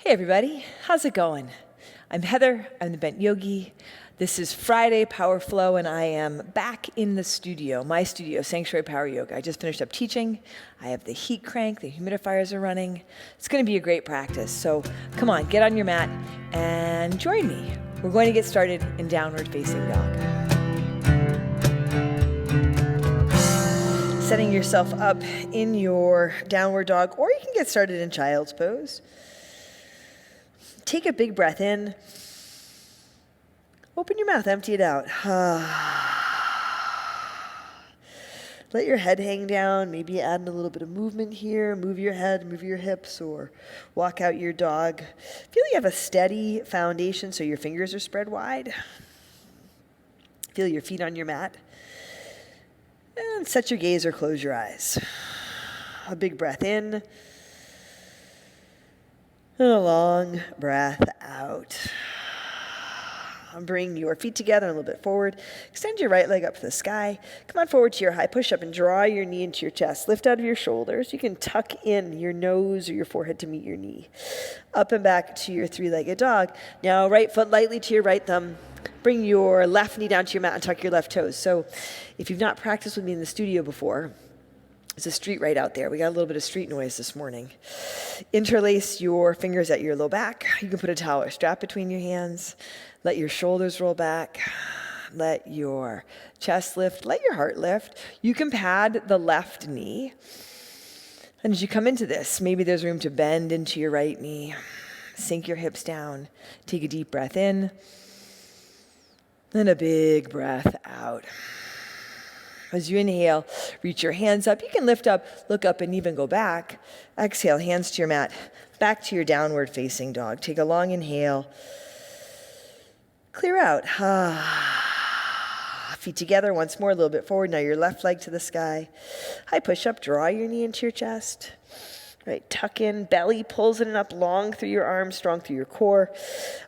Hey everybody, how's it going? I'm Heather, I'm the Bent Yogi. This is Friday Power Flow and I am back in the studio, my studio, Sanctuary Power Yoga. I just finished up teaching. I have the heat crank, the humidifiers are running. It's gonna be a great practice. So come on, get on your mat and join me. We're going to get started in downward facing dog. Setting yourself up in your downward dog, or you can get started in child's pose. Take a big breath in. Open your mouth, empty it out. Let your head hang down. Maybe add a little bit of movement here. Move your head, move your hips, or walk out your dog. Feel you have a steady foundation so your fingers are spread wide. Feel your feet on your mat. And set your gaze or close your eyes. A big breath in. And a long breath out. Bring your feet together a little bit forward. Extend your right leg up to the sky. Come on forward to your high push-up and draw your knee into your chest. Lift out of your shoulders. You can tuck in your nose or your forehead to meet your knee. Up and back to your three-legged dog. Now right foot lightly to your right thumb. Bring your left knee down to your mat and tuck your left toes. So if you've not practiced with me in the studio before, there's a street right out there. We got a little bit of street noise this morning. Interlace your fingers at your low back. You can put a towel or strap between your hands. Let your shoulders roll back. Let your chest lift. Let your heart lift. You can pad the left knee. And as you come into this, maybe there's room to bend into your right knee. Sink your hips down. Take a deep breath in. Then a big breath out. As you inhale, reach your hands up. You can lift up, look up, and even go back. Exhale, hands to your mat, back to your downward facing dog. Take a long inhale. Clear out. Feet together once more, a little bit forward. Now your left leg to the sky. High push up, draw your knee into your chest. Right, tuck in, belly pulls in and up, long through your arms, strong through your core.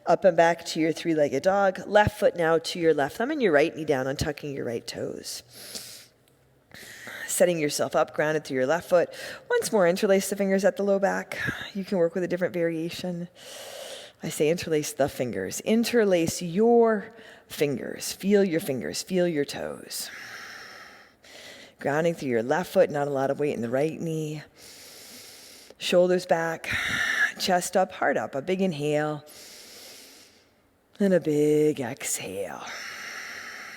Up and back to your three-legged dog. Left foot now to your left thumb and your right knee down, untucking your right toes. Setting yourself up, grounded through your left foot. Once more, interlace the fingers at the low back. You can work with a different variation. I say interlace the fingers. Interlace your fingers. Feel your toes. Grounding through your left foot, not a lot of weight in the right knee. Shoulders back, chest up, heart up. A big inhale and a big exhale.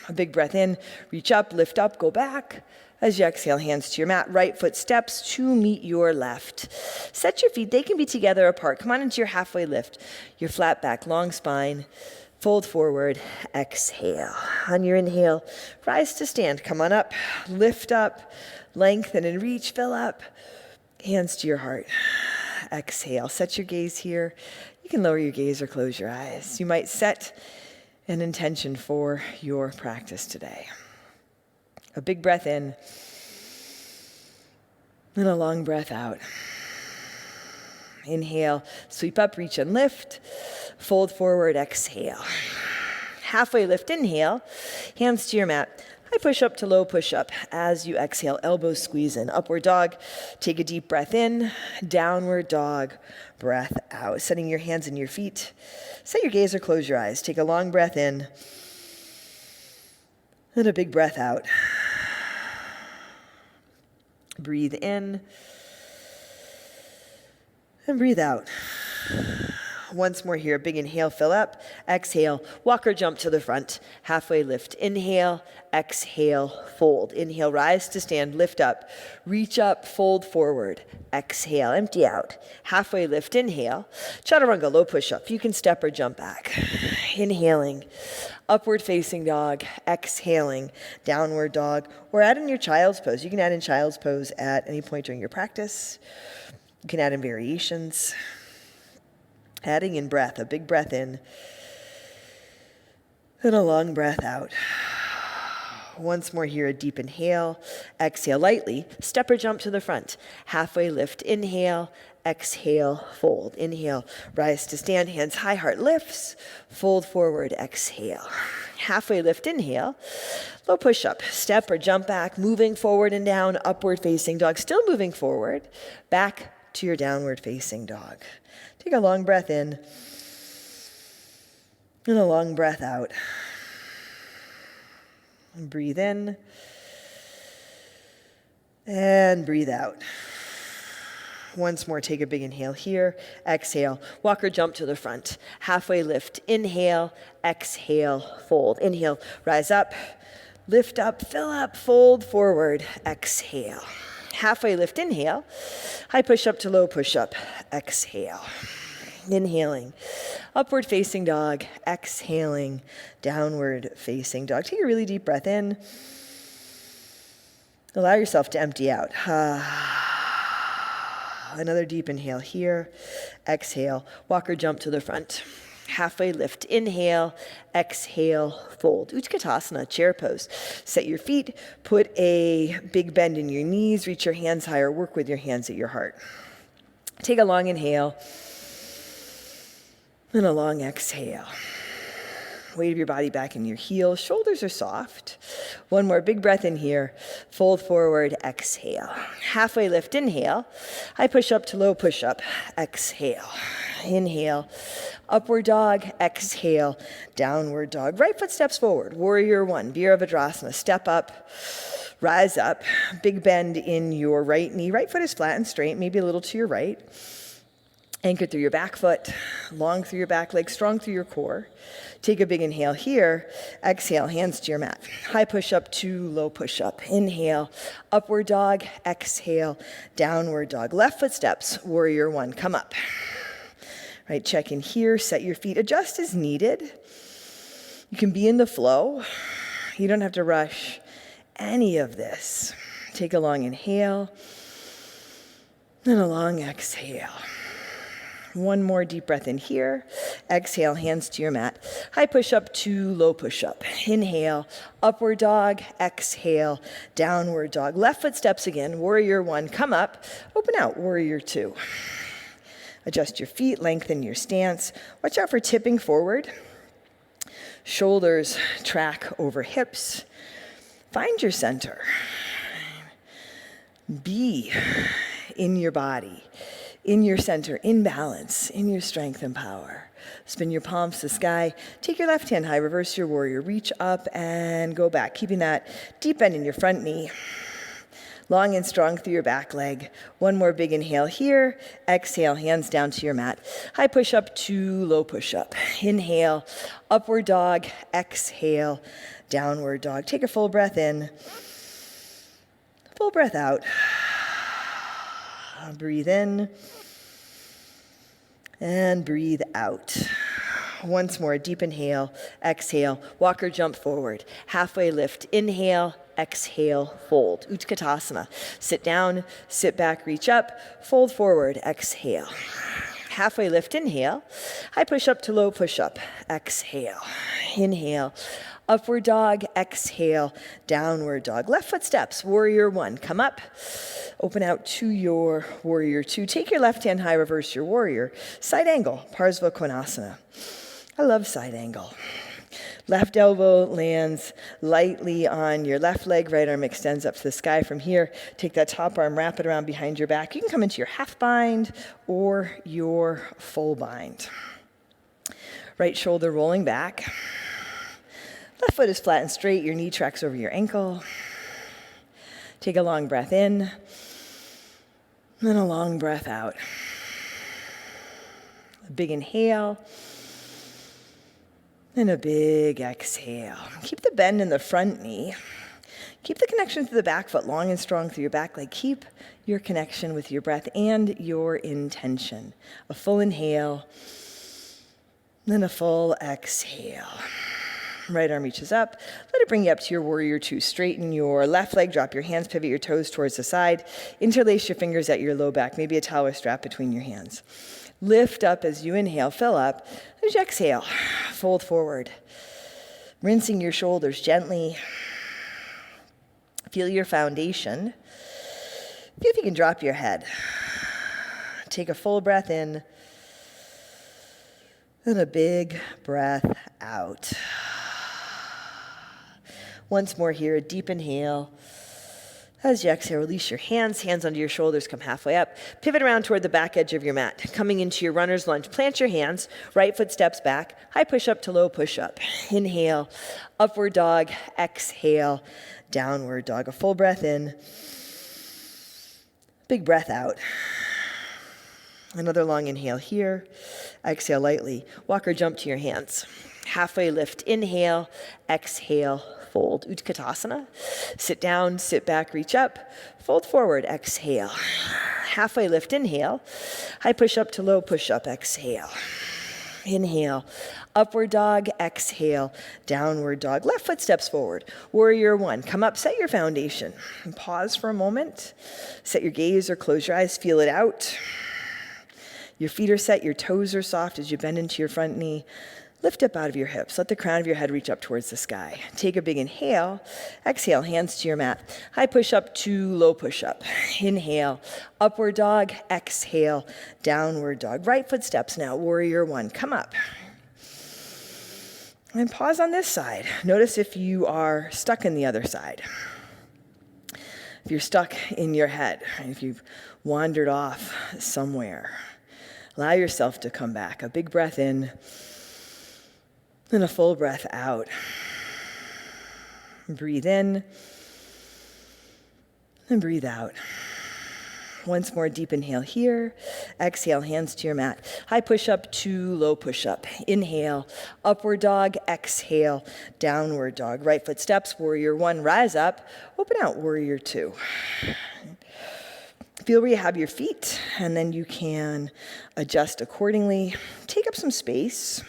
A big breath in, reach up, lift up, go back. As you exhale, hands to your mat, right foot steps to meet your left. Set your feet, they can be together apart. Come on into your halfway lift. Your flat back, long spine, fold forward, exhale. On your inhale, rise to stand. Come on up, lift up, lengthen and reach, fill up. Hands to your heart. Exhale. Set your gaze here. You can lower your gaze or close your eyes. You might set an intention for your practice today. A big breath in and a long breath out. Inhale, sweep up, reach and lift. Fold forward, exhale. Halfway lift, inhale. Hands to your mat. High push up to low push up. As you exhale, elbows squeeze in. Upward dog. Take a deep breath in. Downward dog. Breath out. Setting your hands and your feet. Set your gaze or close your eyes. Take a long breath in. And a big breath out. Breathe in. And breathe out. Once more here, big inhale, fill up. Exhale, walk or jump to the front. Halfway lift, inhale, exhale, fold. Inhale, rise to stand, lift up. Reach up, fold forward. Exhale, empty out. Halfway lift, inhale. Chaturanga, low push up. You can step or jump back. Inhaling, upward facing dog. Exhaling, downward dog. Or add in your child's pose. You can add in child's pose at any point during your practice. You can add in variations. Adding in breath, a big breath in, and a long breath out. Once more here, a deep inhale. Exhale lightly, step or jump to the front. Halfway lift, inhale, exhale, fold. Inhale, rise to stand, hands high, heart lifts. Fold forward, exhale. Halfway lift, inhale. Low push up, step or jump back, moving forward and down, upward facing dog. Still moving forward, back to your downward facing dog. Take a long breath in and a long breath out. And breathe in and breathe out. Once more, take a big inhale here. Exhale, walk or jump to the front. Halfway lift, inhale, exhale, fold. Inhale, rise up, lift up, fill up, fold forward, exhale. Halfway lift, inhale, high push up to low push up, exhale. Inhaling, upward facing dog, exhaling, downward facing dog. Take a really deep breath in. Allow yourself to empty out. Another deep inhale here. Exhale, walk or jump to the front. Halfway lift, inhale, exhale, fold. Utkatasana, chair pose. Set your feet, put a big bend in your knees, reach your hands higher, work with your hands at your heart. Take a long inhale and a long exhale. Weight of your body back in your heels, shoulders are soft. One more big breath in here, fold forward, exhale. Halfway lift, inhale, high push up to low push up, exhale. Inhale, upward dog, exhale, downward dog. Right foot steps forward, warrior one, Virabhadrasana, step up, rise up, big bend in your right knee. Right foot is flat and straight, maybe a little to your right. Anchored through your back foot, long through your back leg, strong through your core. Take a big inhale here. Exhale, hands to your mat. High push up to low push up. Inhale, upward dog. Exhale, downward dog. Left foot steps, warrior one. Come up. Right, check in here. Set your feet. Adjust as needed. You can be in the flow. You don't have to rush any of this. Take a long inhale and a long exhale. One more deep breath in here. Exhale, hands to your mat. High push up to low push up. Inhale, upward dog. Exhale, downward dog. Left foot steps again. Warrior one, come up. Open out, warrior two. Adjust your feet, lengthen your stance. Watch out for tipping forward. Shoulders track over hips. Find your center. Be in your body, in your center, in balance, in your strength and power. Spin your palms to the sky. Take your left hand high, reverse your warrior. Reach up and go back, keeping that deep bend in your front knee. Long and strong through your back leg. One more big inhale here. Exhale, hands down to your mat. High push up to low push up. Inhale, upward dog. Exhale, downward dog. Take a full breath in. Full breath out. Breathe in and breathe out. Once more, deep inhale, exhale, walk or jump forward. Halfway lift, inhale, exhale, fold. Utkatasana. Sit down, sit back, reach up, fold forward, exhale. Halfway lift, inhale, high push up to low push up, exhale. Inhale, upward dog, exhale, downward dog. Left foot steps, warrior one, come up. Open out to your warrior two. Take your left hand high, reverse your warrior. Side angle, Parsva Konasana. I love side angle. Left elbow lands lightly on your left leg. Right arm extends up to the sky from here. Take that top arm, wrap it around behind your back. You can come into your half bind or your full bind. Right shoulder rolling back. Left foot is flat and straight. Your knee tracks over your ankle. Take a long breath in. And a long breath out. A big inhale. And a big exhale. Keep the bend in the front knee. Keep the connection to the back foot long and strong through your back leg. Keep your connection with your breath and your intention. A full inhale. Then a full exhale. Right arm reaches up. Let it bring you up to your warrior two. Straighten your left leg. Drop your hands. Pivot your toes towards the side. Interlace your fingers at your low back. Maybe a towel or strap between your hands. Lift up as you inhale. Fill up. As you exhale, fold forward. Rinsing your shoulders gently. Feel your foundation. See if you can drop your head. Take a full breath in. And a big breath out. Once more here, a deep inhale. As you exhale, release your hands under your shoulders, come halfway up. Pivot around toward the back edge of your mat. Coming into your runner's lunge, plant your hands, right foot steps back, high push-up to low push-up. Inhale, upward dog, exhale, downward dog. A full breath in, big breath out. Another long inhale here, exhale lightly. Walk or jump to your hands. Halfway lift, inhale, exhale, fold. Utkatasana. Sit down, sit back, reach up, fold forward, exhale. Halfway lift, inhale. High push up to low push up, exhale. Inhale, upward dog, exhale, downward dog. Left foot steps forward. Warrior one. Come up, set your foundation. And pause for a moment. Set your gaze or close your eyes, feel it out. Your feet are set, your toes are soft as you bend into your front knee. Lift up out of your hips. Let the crown of your head reach up towards the sky. Take a big inhale. Exhale, hands to your mat. High push up to low push up. Inhale, upward dog. Exhale, downward dog. Right foot steps now. Warrior one. Come up. And pause on this side. Notice if you are stuck in the other side. If you're stuck in your head, if you've wandered off somewhere, allow yourself to come back. A big breath in. Then a full breath out. Breathe in. And breathe out. Once more, deep inhale here. Exhale, hands to your mat. High push up to low push up. Inhale, upward dog. Exhale, downward dog. Right foot steps, warrior one. Rise up. Open out, warrior two. Feel where you have your feet, and then you can adjust accordingly. Take up some space.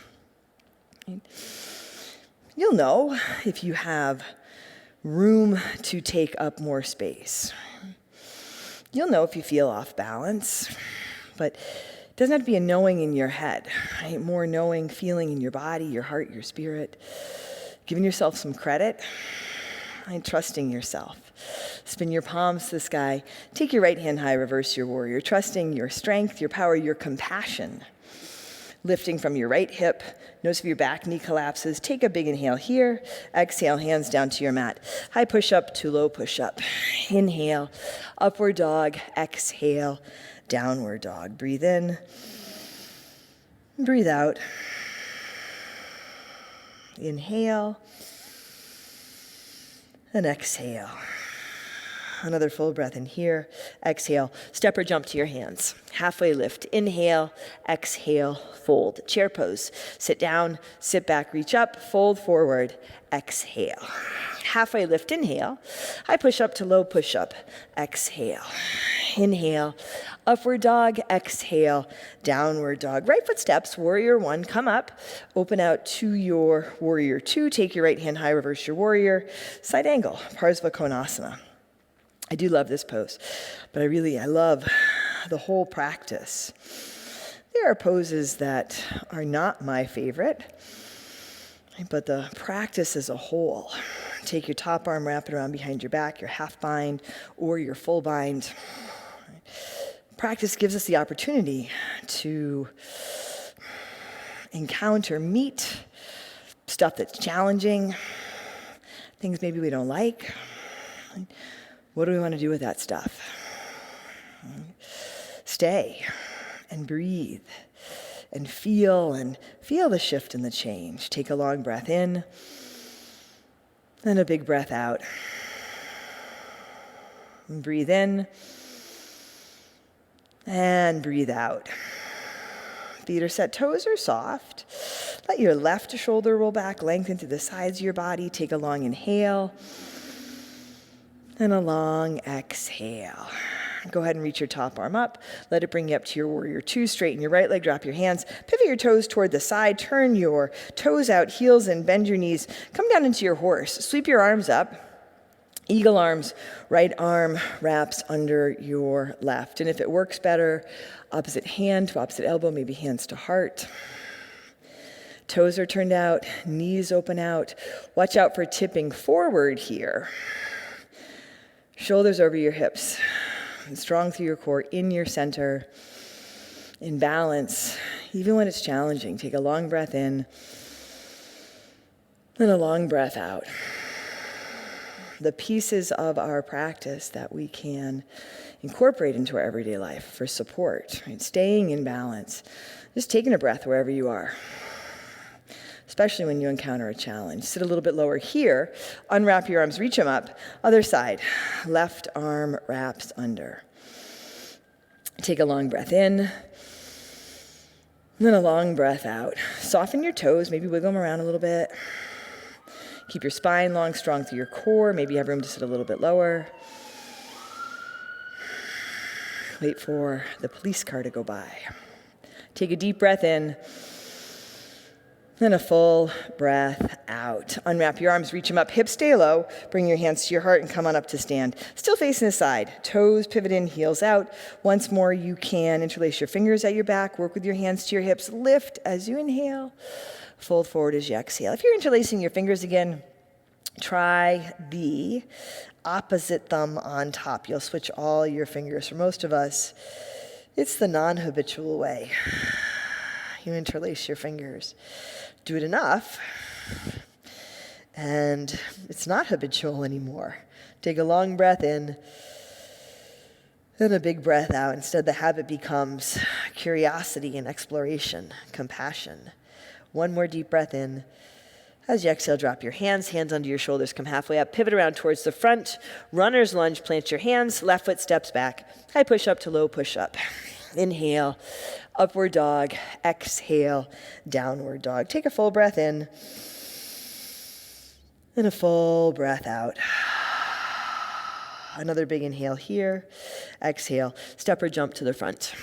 You'll know if you have room to take up more space. You'll know if you feel off balance, but it doesn't have to be a knowing in your head, right? More knowing, feeling in your body, your heart, your spirit. Giving yourself some credit and trusting yourself. Spin your palms to the sky. Take your right hand high, reverse your warrior. Trusting your strength, your power, your compassion. Lifting from your right hip. Notice if your back knee collapses. Take a big inhale here. Exhale, hands down to your mat. High push up to low push up. Inhale, upward dog. Exhale, downward dog. Breathe in. Breathe out. Inhale. And exhale. Another full breath in here. Exhale. Step or jump to your hands. Halfway lift. Inhale. Exhale. Fold. Chair pose. Sit down. Sit back. Reach up. Fold forward. Exhale. Halfway lift. Inhale. High push up to low push up. Exhale. Inhale. Upward dog. Exhale. Downward dog. Right foot steps. Warrior one. Come up. Open out to your warrior two. Take your right hand high. Reverse your warrior. Side angle. Parsva Konasana. I do love this pose, but I love the whole practice. There are poses that are not my favorite, but the practice as a whole. Take your top arm, wrap it around behind your back, your half bind or your full bind. Practice gives us the opportunity to meet stuff that's challenging, things maybe we don't like. What do we want to do with that stuff? Stay and breathe and feel the shift and the change. Take a long breath in, then a big breath out. And breathe in and breathe out. Feet are set, toes are soft. Let your left shoulder roll back, lengthen to the sides of your body. Take a long inhale. And a long exhale. Go ahead and reach your top arm up. Let it bring you up to your warrior two. Straighten your right leg, drop your hands. Pivot your toes toward the side. Turn your toes out, heels in, bend your knees. Come down into your horse. Sweep your arms up. Eagle arms, right arm wraps under your left. And if it works better, opposite hand to opposite elbow, maybe hands to heart. Toes are turned out, knees open out. Watch out for tipping forward here. Shoulders over your hips, strong through your core, in your center, in balance, even when it's challenging. Take a long breath in, then a long breath out. the pieces of our practice that we can incorporate into our everyday life for support, right? Staying in balance, just taking a breath wherever you are, especially when you encounter a challenge. Sit a little bit lower here, unwrap your arms, reach them up. Other side, left arm wraps under. Take a long breath in, and then a long breath out. Soften your toes, maybe wiggle them around a little bit. Keep your spine long, strong through your core. Maybe you have room to sit a little bit lower. Wait for the police car to go by. Take a deep breath in, then a full breath out. Unwrap your arms, reach them up, hips stay low. Bring your hands to your heart and come on up to stand. Still facing the side. Toes pivot in, heels out. Once more, you can interlace your fingers at your back. Work with your hands to your hips. Lift as you inhale. Fold forward as you exhale. If you're interlacing your fingers again, try the opposite thumb on top. You'll switch all your fingers. For most of us, it's the non-habitual way. You interlace your fingers. Do it enough, and it's not habitual anymore. Take a long breath in, then a big breath out. Instead, the habit becomes curiosity and exploration, compassion. One more deep breath in. As you exhale, drop your hands under your shoulders, come halfway up, pivot around towards the front. Runner's lunge, plant your hands, left foot steps back. High push up to low push up. Inhale, upward dog. Exhale, downward dog. Take a full breath in, and a full breath out. Another big inhale here. Exhale, step or jump to the front.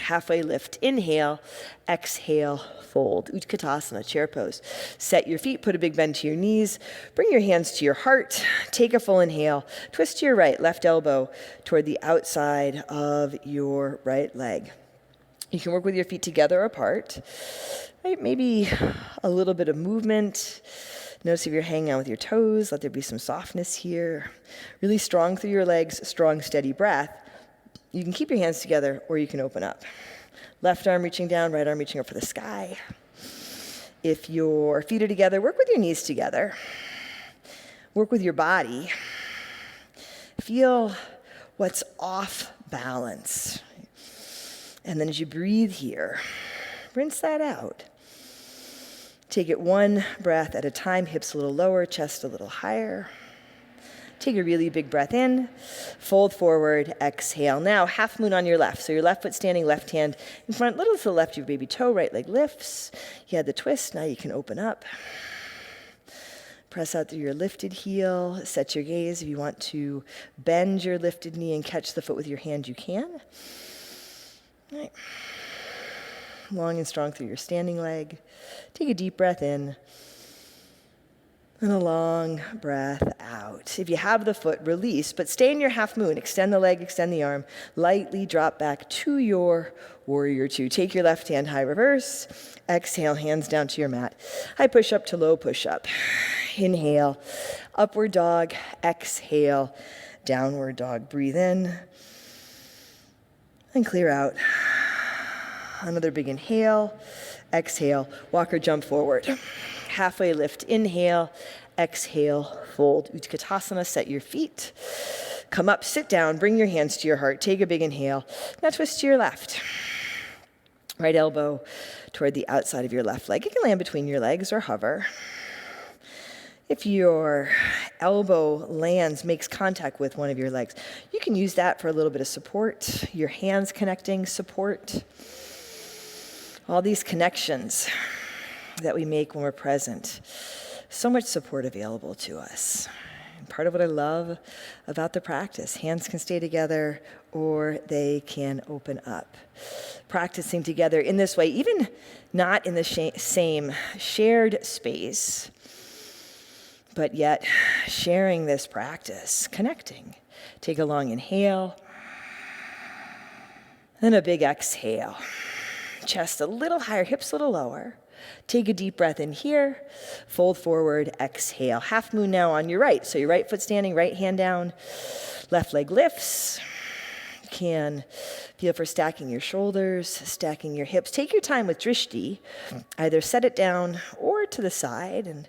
Halfway lift, inhale, exhale, fold. Utkatasana, chair pose. Set your feet, put a big bend to your knees. Bring your hands to your heart. Take a full inhale. Twist to your right, left elbow toward the outside of your right leg. You can work with your feet together or apart. Right? Maybe a little bit of movement. Notice if you're hanging out with your toes, let there be some softness here. Really strong through your legs, strong, steady breath. You can keep your hands together or you can open up. Left arm reaching down, right arm reaching up for the sky. If your feet are together, work with your knees together. Work with your body. Feel what's off balance. And then as you breathe here, rinse that out. Take it one breath at a time, hips a little lower, chest a little higher. Take a really big breath in, fold forward, exhale. Now, half moon on your left. So your left foot standing, left hand in front, little to the left of your baby toe, right leg lifts. You had the twist, now you can open up. Press out through your lifted heel, set your gaze. If you want to bend your lifted knee and catch the foot with your hand, you can. All right. Long and strong through your standing leg. Take a deep breath in. And a long breath out. If you have the foot, release, but stay in your half moon. Extend the leg, extend the arm. Lightly drop back to your warrior two. Take your left hand high reverse. Exhale, hands down to your mat. High push up to low push up. Inhale, upward dog. Exhale, downward dog. Breathe in and clear out. Another big inhale. Exhale, walk or jump forward. Halfway lift, inhale, exhale, fold. Utkatasana, set your feet. Come up, sit down, bring your hands to your heart. Take a big inhale. Now twist to your left. Right elbow toward the outside of your left leg. You can land between your legs or hover. If your elbow lands, makes contact with one of your legs, you can use that for a little bit of support. Your hands connecting, support. All these connections that we make when we're present. So much support available to us. And part of what I love about the practice, hands can stay together or they can open up. Practicing together in this way, even not in the same shared space, but yet sharing this practice, connecting. Take a long inhale, then a big exhale. Chest a little higher, hips a little lower. Take a deep breath in here, fold forward, exhale. Half moon now on your right. So your right foot standing, right hand down, left leg lifts. You can feel for stacking your shoulders, stacking your hips. Take your time with drishti. Either set it down or to the side and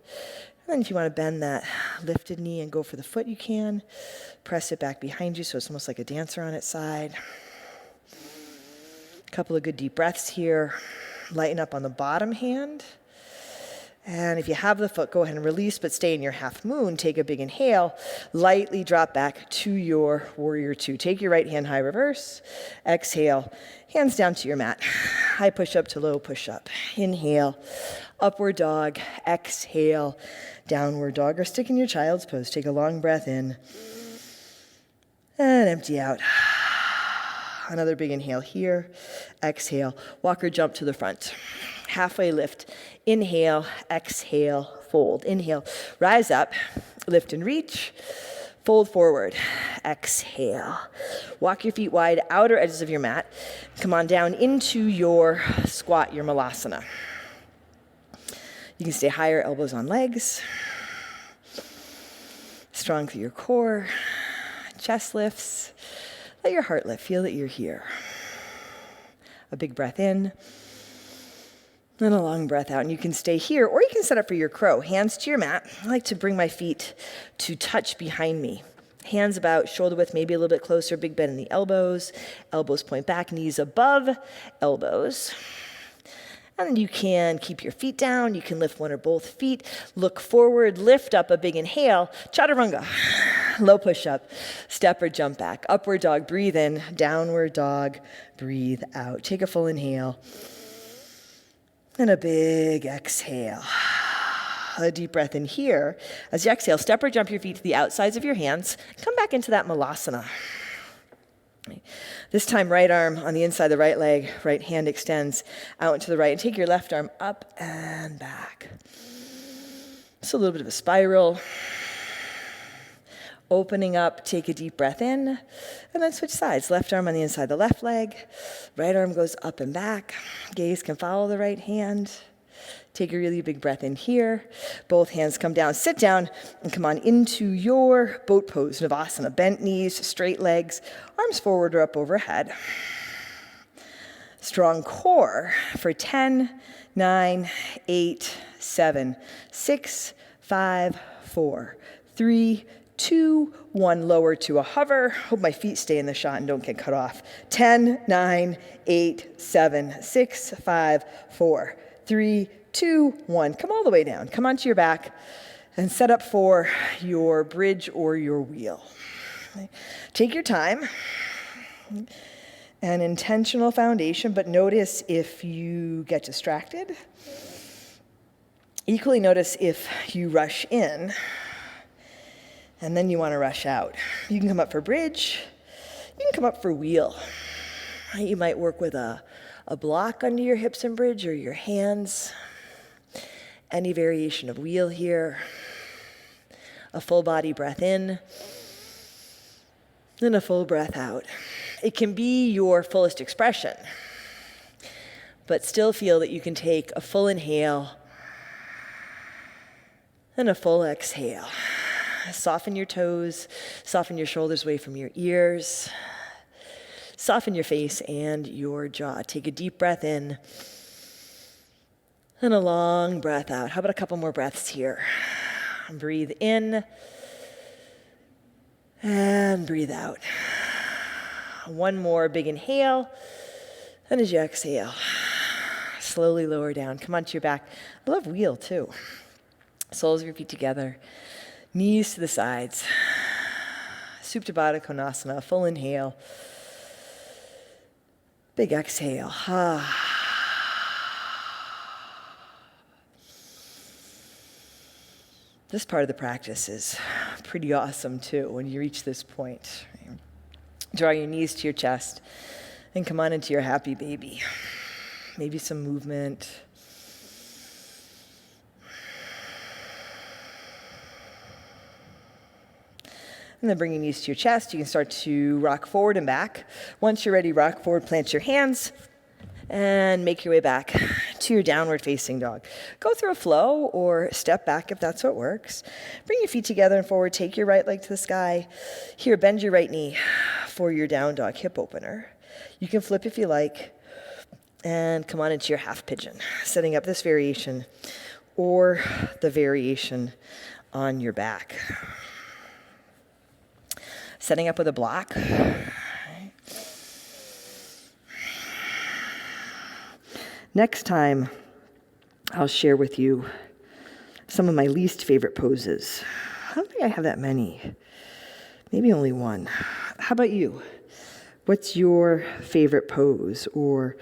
And if you want to bend that lifted knee and go for the foot, you can. Press it back behind you so it's almost like a dancer on its side. A couple of good deep breaths here. Lighten up on the bottom hand. And if you have the foot, go ahead and release, but stay in your half moon. Take a big inhale. Lightly drop back to your warrior two. Take your right hand high reverse. Exhale. Hands down to your mat. High push up to low push up. Inhale. Upward dog. Exhale. Downward dog. Or stick in your child's pose. Take a long breath in. And empty out. Another big inhale here. Exhale. Walk or jump to the front. Halfway lift. Inhale, exhale, fold. Inhale, rise up, lift and reach. Fold forward, exhale. Walk your feet wide, outer edges of your mat. Come on down into your squat, your malasana. You can stay higher, elbows on legs. Strong through your core. Chest lifts. Let your heart lift. Feel that you're here. A big breath in. And a long breath out. And you can stay here, or you can set up for your crow. Hands to your mat. I like to bring my feet to touch behind me. Hands about shoulder width, maybe a little bit closer. Big bend in the elbows. Elbows point back, knees above elbows. And then you can keep your feet down. You can lift one or both feet. Look forward, lift up a big inhale. Chaturanga. Low push up. Step or jump back. Upward dog, breathe in. Downward dog, breathe out. Take a full inhale. And a big exhale. A deep breath in here. As you exhale, step or jump your feet to the outsides of your hands. Come back into that malasana. This time, right arm on the inside of the right leg, right hand extends out into the right. And take your left arm up and back. So a little bit of a spiral. Opening up, take a deep breath in, and then switch sides. Left arm on the inside of the left leg. Right arm goes up and back. Gaze can follow the right hand. Take a really big breath in here. Both hands come down. Sit down and come on into your boat pose, Navasana. Bent knees, straight legs, arms forward or up overhead. Strong core for 10, 9, 8, 7, 6, 5, 4, 3, 2, 1, lower to a hover. Hope my feet stay in the shot and don't get cut off. 10, 9, 8, 7, 6, 5, 4, 3, 2, 1. Come all the way down. Come onto your back and set up for your bridge or your wheel. Take your time. An intentional foundation, but notice if you get distracted. Equally notice if you rush in and then you want to rush out. You can come up for bridge. You can come up for wheel. You might work with a block under your hips and bridge or your hands. Any variation of wheel here. A full body breath in. Then a full breath out. It can be your fullest expression, but still feel that you can take a full inhale and a full exhale. Soften your toes, soften your shoulders away from your ears, soften your face and your jaw. Take a deep breath in and a long breath out. How about a couple more breaths here? Breathe in and breathe out. One more big inhale, and as you exhale, slowly lower down. Come onto your back. I love wheel too. Soles of your feet together. Knees to the sides. Supta Baddha Konasana, full inhale. Big exhale. This part of the practice is pretty awesome too when you reach this point. Draw your knees to your chest and come on into your happy baby. Maybe some movement. And then bring your knees to your chest. You can start to rock forward and back. Once you're ready, rock forward, plant your hands, and make your way back to your downward facing dog. Go through a flow or step back if that's what works. Bring your feet together and forward. Take your right leg to the sky. Here, bend your right knee for your down dog hip opener. You can flip if you like. And come on into your half pigeon, setting up this variation. or the variation on your back. Setting up with a block. Next time, I'll share with you some of my least favorite poses. I don't think I have that many. Maybe only one. How about you? What's your favorite pose? Or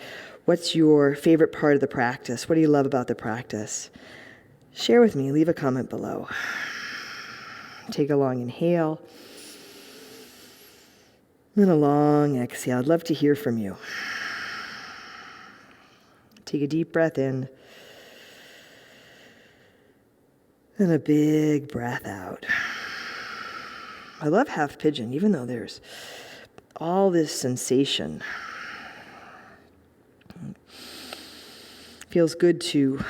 what's your favorite part of the practice? What do you love about the practice? Share with me. Leave a comment below. Take a long inhale. And a long exhale. I'd love to hear from you. Take a deep breath in. And a big breath out. I love half pigeon, even though there's all this sensation. Feels good to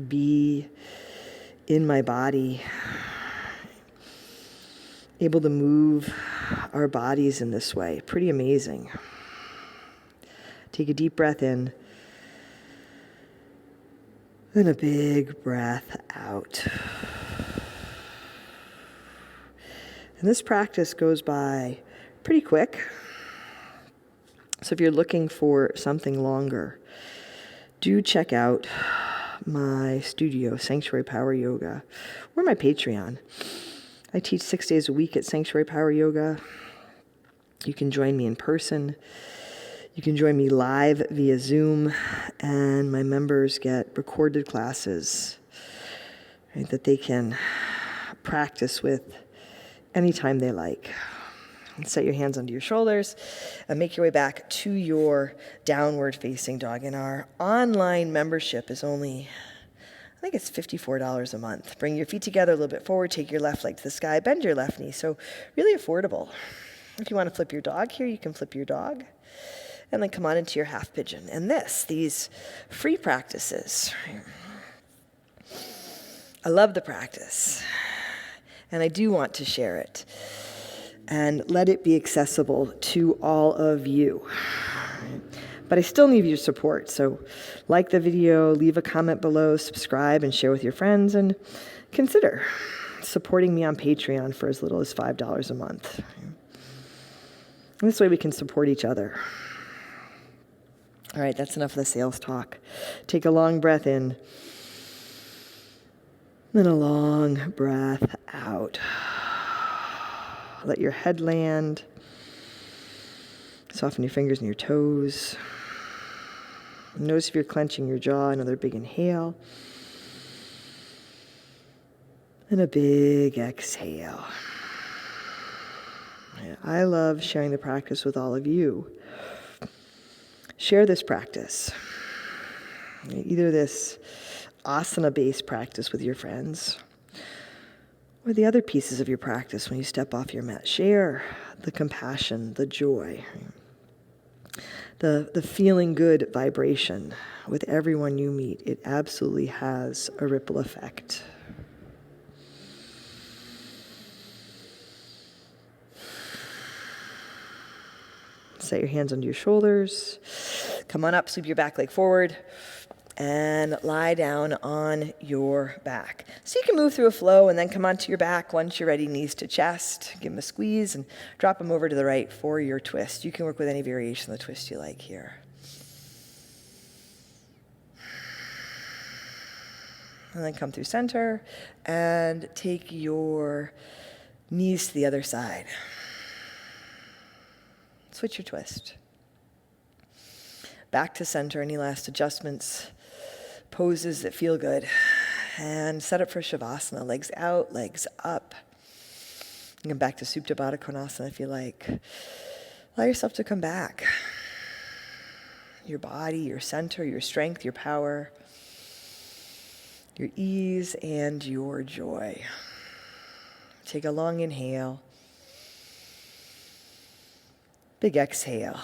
be in my body, able to move our bodies in this way. Pretty amazing. Take a deep breath in. And a big breath out. And this practice goes by pretty quick. So if you're looking for something longer, do check out my studio, Sanctuary Power Yoga, or my Patreon. I teach 6 days a week at Sanctuary Power Yoga. You can join me in person. You can join me live via Zoom, and my members get recorded classes, right, that they can practice with anytime they like. And set your hands under your shoulders and make your way back to your downward facing dog. And our online membership is only, I think it's $54 a month. Bring your feet together a little bit forward, take your left leg to the sky, bend your left knee. So really affordable. If you want to flip your dog here, you can flip your dog. And then come on into your half pigeon. And these free practices, I love the practice. And I do want to share it. And let it be accessible to all of you. But I still need your support. So like the video, leave a comment below, subscribe, and share with your friends. And consider supporting me on Patreon for as little as $5 a month. And this way we can support each other. All right, that's enough of the sales talk. Take a long breath in. Then a long breath out. Let your head land. Soften your fingers and your toes. Notice if you're clenching your jaw. Another big inhale. And a big exhale. I love sharing the practice with all of you. Share this practice. Either this asana-based practice with your friends, or the other pieces of your practice when you step off your mat. Share the compassion, the joy, the feeling good vibration with everyone you meet. It absolutely has a ripple effect. Set your hands under your shoulders. Come on up, sweep your back leg forward, and lie down on your back. So you can move through a flow and then come onto your back once you're ready, knees to chest. Give them a squeeze and drop them over to the right for your twist. You can work with any variation of the twist you like here. And then come through center and take your knees to the other side. Switch your twist. Back to center, any last adjustments, poses that feel good. And set up for Shavasana, legs out, legs up. You can back to Supta Baddha Konasana if you like. Allow yourself to come back. Your body, your center, your strength, your power, your ease, and your joy. Take a long inhale. Big exhale.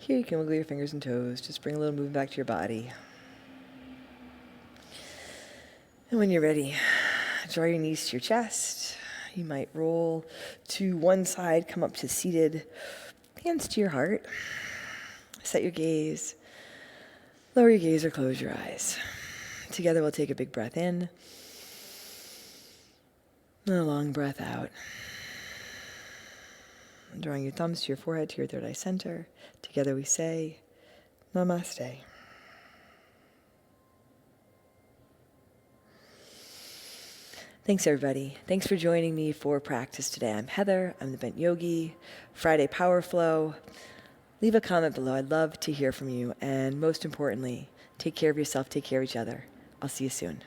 Here you can wiggle your fingers and toes. Just bring a little movement back to your body. And when you're ready, draw your knees to your chest. You might roll to one side, come up to seated, hands to your heart. Set your gaze. Lower your gaze or close your eyes. Together we'll take a big breath in and a long breath out. Drawing your thumbs to your forehead, to your third eye center. Together we say, Namaste. Thanks, everybody. Thanks for joining me for practice today. I'm Heather. I'm the Bent Yogi. Friday Power Flow. Leave a comment below. I'd love to hear from you. And most importantly, take care of yourself, take care of each other. I'll see you soon.